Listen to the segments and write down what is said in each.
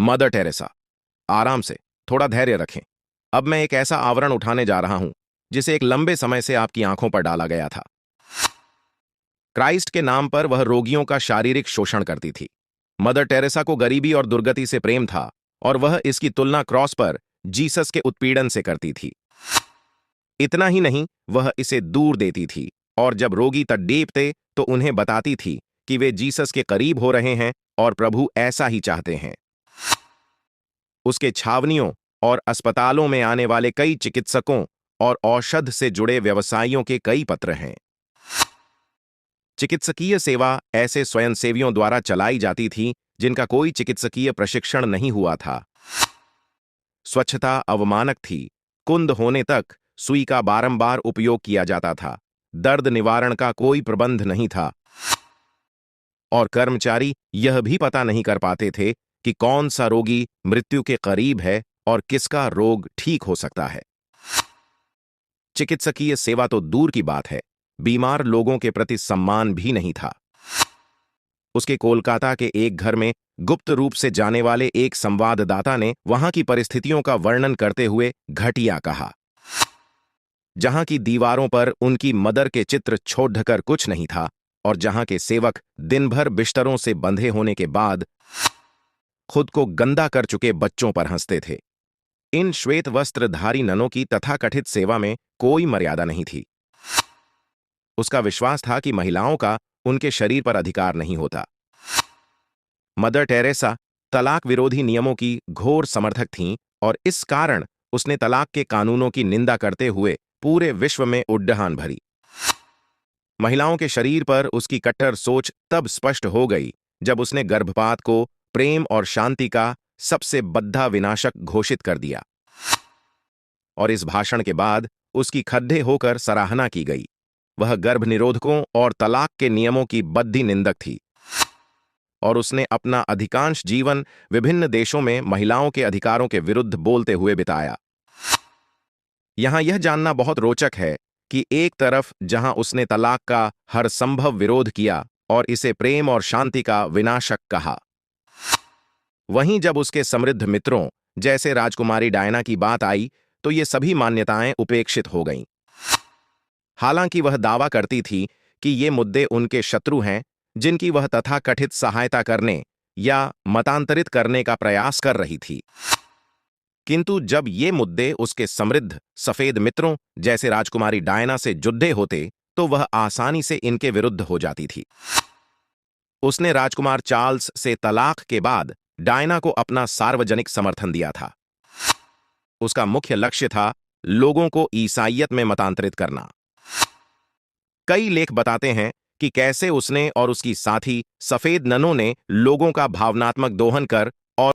Mother Teresa, आराम से, थोड़ा धैर्य रखें। अब मैं एक ऐसा आवरण उठाने जा रहा हूं जिसे एक लंबे समय से आपकी आंखों पर डाला गया था। क्राइस्ट के नाम पर वह रोगियों का शारीरिक शोषण करती थी। मदर टेरेसा को गरीबी और दुर्गति से प्रेम था और वह इसकी तुलना क्रॉस पर जीसस के उत्पीड़न से करती थी। इतना ही नहीं, वह इसे दूर देती थी और जब रोगी तड़पते तो उन्हें बताती थी कि वे जीसस के करीब हो रहे हैं और प्रभु ऐसा ही चाहते हैं। उसके छावनियों और अस्पतालों में आने वाले कई चिकित्सकों और औषध से जुड़े व्यवसायियों के कई पत्र हैं। चिकित्सकीय सेवा ऐसे स्वयंसेवियों द्वारा चलाई जाती थी जिनका कोई चिकित्सकीय प्रशिक्षण नहीं हुआ था। स्वच्छता अवमानक थी। कुंद होने तक सुई का बारंबार उपयोग किया जाता था। दर्द निवारण का कोई प्रबंध नहीं था और कर्मचारी यह भी पता नहीं कर पाते थे कि कौन सा रोगी मृत्यु के करीब है और किसका रोग ठीक हो सकता है। चिकित्सकीय सेवा तो दूर की बात है, बीमार लोगों के प्रति सम्मान भी नहीं था। उसके कोलकाता के एक घर में गुप्त रूप से जाने वाले एक संवाददाता ने वहां की परिस्थितियों का वर्णन करते हुए घटिया कहा। जहां की दीवारों पर उनकी मदर के चित्र छोड़कर कुछ नहीं था और जहां के सेवक दिन भर बिस्तरों से बंधे होने के बाद खुद को गंदा कर चुके बच्चों पर हंसते थे। इन श्वेत वस्त्रधारी ननों की तथाकथित सेवा में कोई मर्यादा नहीं थी। उसका विश्वास था कि महिलाओं का उनके शरीर पर अधिकार नहीं होता। मदर टेरेसा तलाक विरोधी नियमों की घोर समर्थक थीं और इस कारण उसने तलाक के कानूनों की निंदा करते हुए पूरे विश्व में उड्डयन भरी। महिलाओं के शरीर पर उसकी कट्टर सोच तब स्पष्ट हो गई जब उसने गर्भपात को प्रेम और शांति का सबसे बद्धा विनाशक घोषित कर दिया और इस भाषण के बाद उसकी खड्डे होकर सराहना की गई। वह गर्भ निरोधकों और तलाक के नियमों की बद्धी निंदक थी और उसने अपना अधिकांश जीवन विभिन्न देशों में महिलाओं के अधिकारों के विरुद्ध बोलते हुए बिताया। यहां यह जानना बहुत रोचक है कि एक तरफ जहां उसने तलाक का हर संभव विरोध किया और इसे प्रेम और शांति का विनाशक कहा, वहीं जब उसके समृद्ध मित्रों जैसे राजकुमारी डायना की बात आई तो ये सभी मान्यताएं उपेक्षित हो गईं। हालांकि वह दावा करती थी कि ये मुद्दे उनके शत्रु हैं जिनकी वह तथाकथित सहायता करने या मतांतरित करने का प्रयास कर रही थी, किंतु जब ये मुद्दे उसके समृद्ध सफेद मित्रों जैसे राजकुमारी डायना से जुड़े होते तो वह आसानी से इनके विरुद्ध हो जाती थी। उसने राजकुमार चार्ल्स से तलाक के बाद डायना को अपना सार्वजनिक समर्थन दिया था। उसका मुख्य लक्ष्य था लोगों को ईसाईयत में मतांतरित करना। कई लेख बताते हैं कि कैसे उसने और उसकी साथी सफेद ननों ने लोगों का भावनात्मक दोहन कर और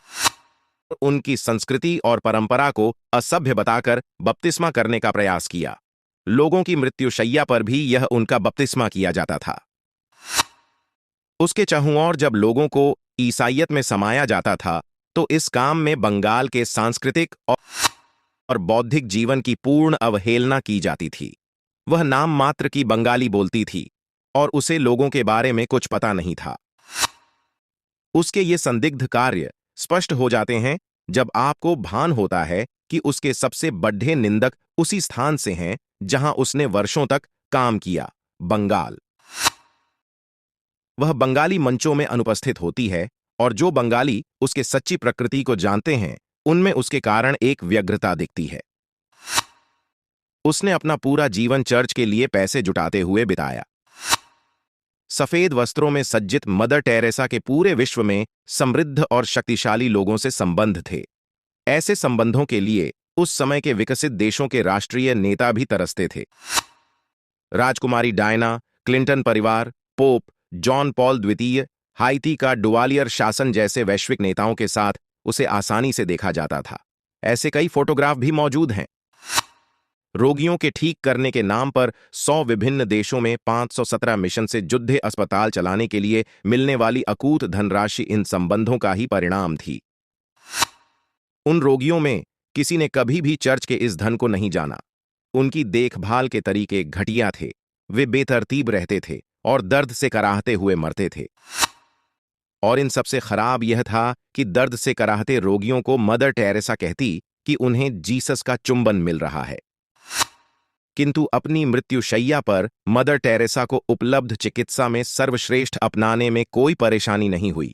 उनकी संस्कृति और परंपरा को असभ्य बताकर बपतिस्मा करने का प्रयास किया। लोगों की मृत्युशैया पर भी यह उनका बपतिस्मा किया जाता था। उसके चहुओर जब लोगों को ईसाईयत में समाया जाता था तो इस काम में बंगाल के सांस्कृतिक और बौद्धिक जीवन की पूर्ण अवहेलना की जाती थी। वह नाम मात्र की बंगाली बोलती थी और उसे लोगों के बारे में कुछ पता नहीं था। उसके ये संदिग्ध कार्य स्पष्ट हो जाते हैं जब आपको भान होता है कि उसके सबसे बड़े निंदक उसी स्थान से हैं जहां उसने वर्षों तक काम किया, बंगाल। वह बंगाली मंचों में अनुपस्थित होती है और जो बंगाली उसके सच्ची प्रकृति को जानते हैं उनमें उसके कारण एक व्यग्रता दिखती है। उसने अपना पूरा जीवन चर्च के लिए पैसे जुटाते हुए बिताया। सफेद वस्त्रों में सज्जित मदर टेरेसा के पूरे विश्व में समृद्ध और शक्तिशाली लोगों से संबंध थे। ऐसे संबंधों के लिए उस समय के विकसित देशों के राष्ट्रीय नेता भी तरसते थे। राजकुमारी डायना, क्लिंटन परिवार, पोप जॉन पॉल द्वितीय, हाइती का डुवालियर शासन जैसे वैश्विक नेताओं के साथ उसे आसानी से देखा जाता था। ऐसे कई फोटोग्राफ भी मौजूद हैं। रोगियों के ठीक करने के नाम पर 100 विभिन्न देशों में 517 मिशन से जुड़े अस्पताल चलाने के लिए मिलने वाली अकूत धनराशि इन संबंधों का ही परिणाम थी। उन रोगियों में किसी ने कभी भी चर्च के इस धन को नहीं जाना। उनकी देखभाल के तरीके घटिया थे। वे बेतरतीब रहते थे और दर्द से कराहते हुए मरते थे। और इन सबसे खराब यह था कि दर्द से कराहते रोगियों को मदर टेरेसा कहती कि उन्हें जीसस का चुंबन मिल रहा है। किंतु अपनी मृत्युशैया पर मदर टेरेसा को उपलब्ध चिकित्सा में सर्वश्रेष्ठ अपनाने में कोई परेशानी नहीं हुई।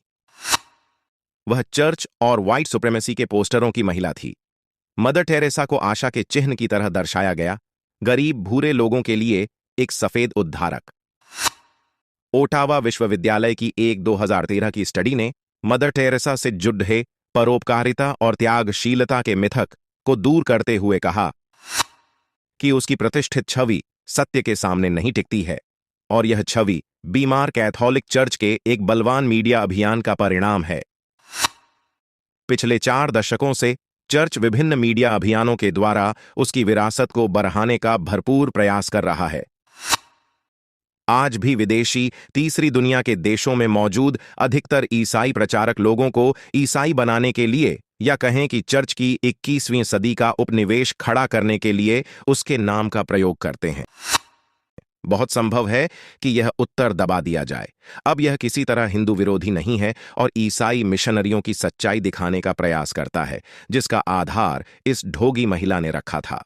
वह चर्च और व्हाइट सुप्रेमेसी के पोस्टरों की महिला थी। मदर टेरेसा को आशा के चिन्ह की तरह दर्शाया गया, गरीब भूरे लोगों के लिए एक सफेद उद्धारक। ओटावा विश्वविद्यालय की एक 2013 की स्टडी ने मदर टेरेसा से जुड़े परोपकारिता और त्यागशीलता के मिथक को दूर करते हुए कहा कि उसकी प्रतिष्ठित छवि सत्य के सामने नहीं टिकती है और यह छवि बीमार कैथोलिक चर्च के एक बलवान मीडिया अभियान का परिणाम है। पिछले 4 दशकों से चर्च विभिन्न मीडिया अभियानों के द्वारा उसकी विरासत को बढ़ाने का भरपूर प्रयास कर रहा है। आज भी विदेशी तीसरी दुनिया के देशों में मौजूद अधिकतर ईसाई प्रचारक लोगों को ईसाई बनाने के लिए या कहें कि चर्च की 21वीं सदी का उपनिवेश खड़ा करने के लिए उसके नाम का प्रयोग करते हैं। बहुत संभव है कि यह उत्तर दबा दिया जाए। अब यह किसी तरह हिंदू विरोधी नहीं है और ईसाई मिशनरियों की सच्चाई दिखाने का प्रयास करता है, जिसका आधार इस ढोंगी महिला ने रखा था।